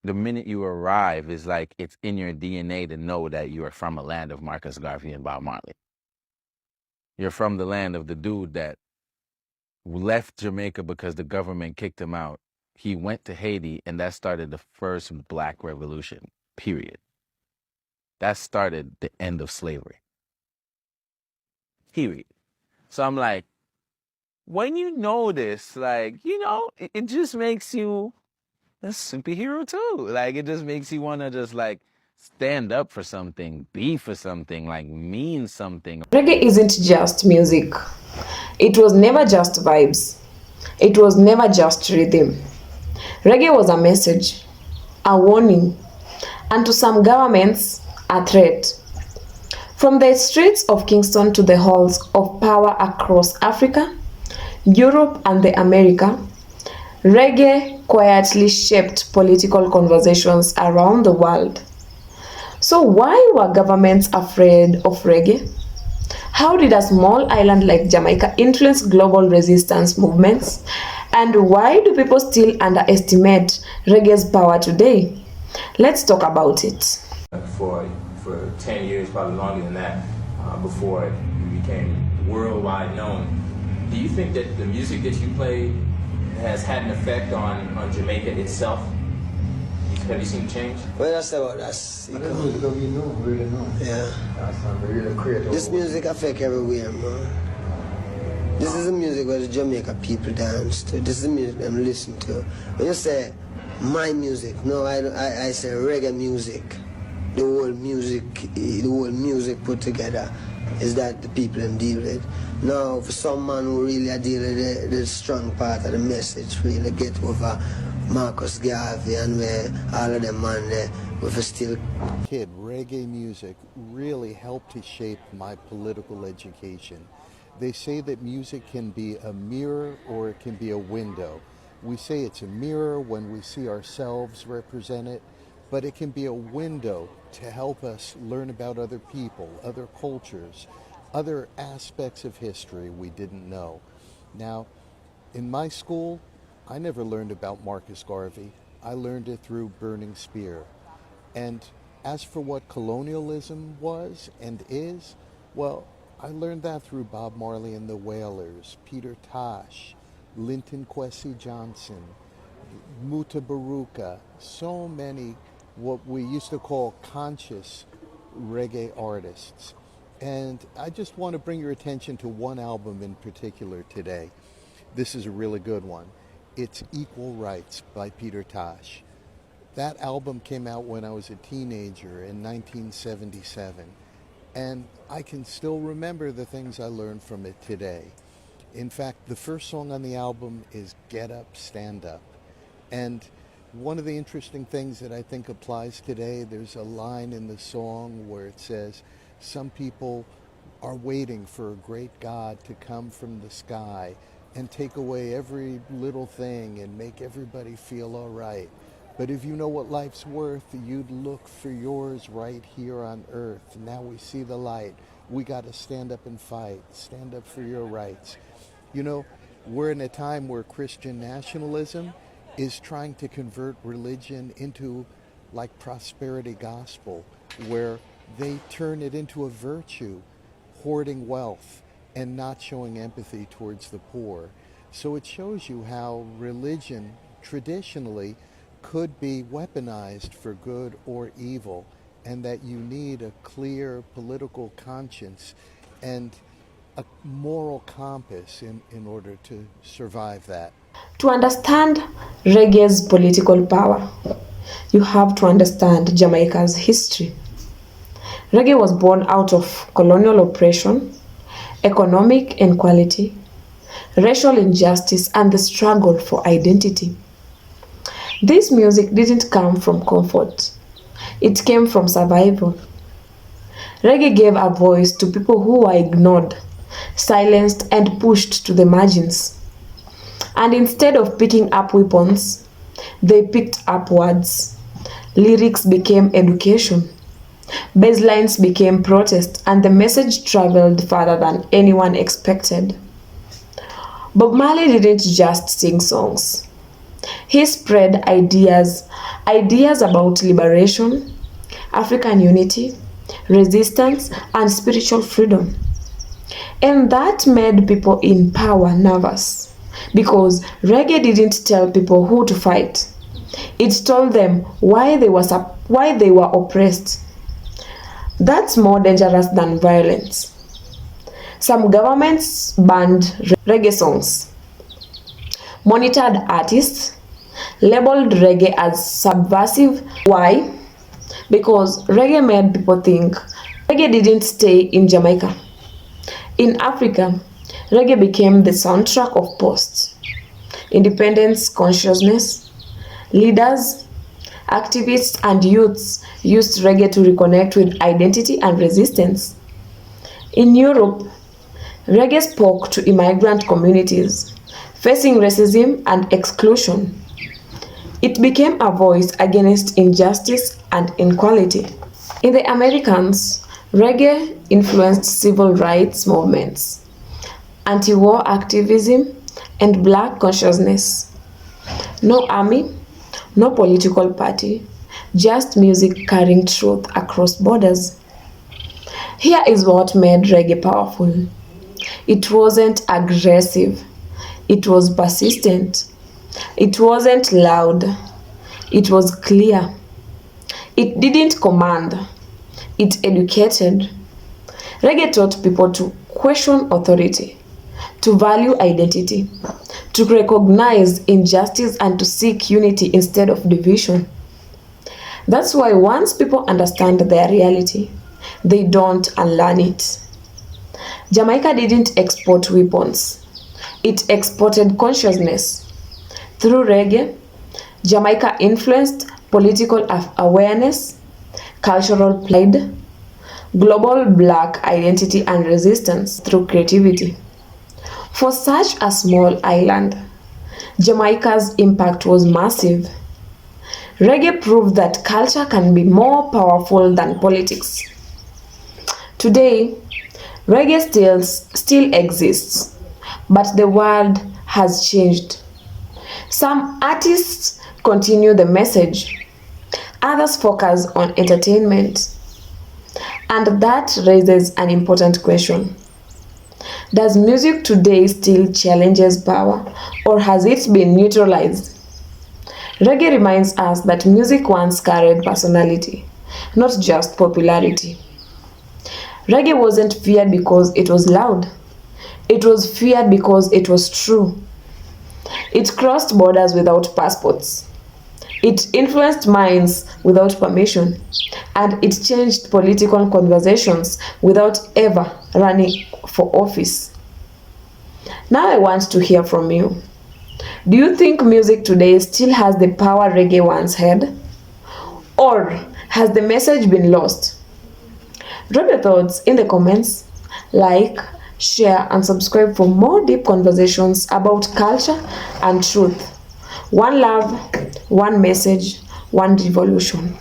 the minute you arrive is like it's in your DNA to know that you are from a land of Marcus Garvey and Bob Marley. You're from the land of the dude that left Jamaica because the government kicked him out. He went to Haiti, and that started the first Black Revolution, period. That started the end of slavery, period. So I'm like, when you know this, like, it just makes you a superhero too. Like, it just makes you want to just like stand up for something, be for something, like mean something. Reggae isn't just music. It was never just vibes. It was never just rhythm. Reggae was a message, a warning, and to some governments, a threat. From the streets of Kingston to the halls of power across Africa, Europe, and the America, reggae quietly shaped political conversations around the world. So, why were governments afraid of reggae? How did a small island like Jamaica influence global resistance movements? And why do people still underestimate reggae's power today? Let's talk about it. For 10 years, probably longer than that, before you became worldwide known. Do you think that the music that you played has had an effect on Jamaica itself? Have you seen change? Well, that's about that. Because we know, really know. Yeah. That's not really creative. This music affect everywhere, man. This is the music where the Jamaica people dance to. This is the music them listen to. When you say my music, no, I say reggae music. The whole music put together is that the people them deal with. Now, for some man who really deal with the strong part of the message, really get over Marcus Garvey and where all of them man there with a still. Kid, reggae music really helped to shape my political education. They say that music can be a mirror or it can be a window. We say it's a mirror when we see ourselves represented, but it can be a window to help us learn about other people, other cultures, other aspects of history we didn't know. Now, in my school, I never learned about Marcus Garvey. I learned it through Burning Spear. And as for what colonialism was and is, well, I learned that through Bob Marley and the Wailers, Peter Tosh, Linton Kwesi Johnson, Muta Baruka, so many what we used to call conscious reggae artists. And I just want to bring your attention to one album in particular today. This is a really good one. It's Equal Rights by Peter Tosh. That album came out when I was a teenager in 1977. And I can still remember the things I learned from it today. In fact, the first song on the album is Get Up, Stand Up. And one of the interesting things that I think applies today, there's a line in the song where it says, some people are waiting for a great God to come from the sky and take away every little thing and make everybody feel all right. But if you know what life's worth, you'd look for yours right here on earth. Now we see the light. We got to stand up and fight. Stand up for your rights. You know, we're in a time where Christian nationalism is trying to convert religion into like prosperity gospel, where they turn it into a virtue, hoarding wealth and not showing empathy towards the poor. So it shows you how religion traditionally could be weaponized for good or evil, and that you need a clear political conscience and a moral compass in order to survive that. To understand reggae's political power, you have to understand Jamaica's history. Reggae was born out of colonial oppression, economic inequality, racial injustice, and the struggle for identity. This music didn't come from comfort, it came from survival. Reggae gave a voice to people who were ignored, silenced, and pushed to the margins. And instead of picking up weapons, they picked up words. Lyrics became education. Basslines became protest, and the message traveled further than anyone expected. Bob Marley didn't just sing songs. He spread ideas, ideas about liberation, African unity, resistance, and spiritual freedom. And that made people in power nervous because reggae didn't tell people who to fight. It told them why they were oppressed. That's more dangerous than violence. Some governments banned reggae songs, monitored artists, labeled reggae as subversive. Why? Because reggae made people think. Reggae didn't stay in Jamaica. In Africa, reggae became the soundtrack of post-independence consciousness. Leaders, activists, and youths used reggae to reconnect with identity and resistance. In Europe, reggae spoke to immigrant communities facing racism and exclusion. It became a voice against injustice and inequality. In the Americans, reggae influenced civil rights movements, anti-war activism, and black consciousness. No army, no political party, just music carrying truth across borders. Here is what made reggae powerful. It wasn't aggressive. It was persistent. It wasn't loud. It was clear. It didn't command. It educated. Reggae taught people to question authority, to value identity, to recognize injustice, and to seek unity instead of division. That's why once people understand their reality, they don't unlearn it. Jamaica didn't export weapons. It exported consciousness. Through reggae, Jamaica influenced political awareness, cultural pride, global black identity, and resistance through creativity. For such a small island, Jamaica's impact was massive. Reggae proved that culture can be more powerful than politics. Today, reggae still exists, but the world has changed. Some artists continue the message, others focus on entertainment. And that raises an important question. Does music today still challenges power, or has it been neutralized? Reggae reminds us that music once carried personality, not just popularity. Reggae wasn't feared because it was loud. It was feared because it was true. It crossed borders without passports. It influenced minds without permission. And it changed political conversations without ever running for office. Now I want to hear from you. Do you think music today still has the power reggae once had? Or has the message been lost? Drop your thoughts in the comments. Like, share, and subscribe for more deep conversations about culture and truth. One love, one message, one revolution.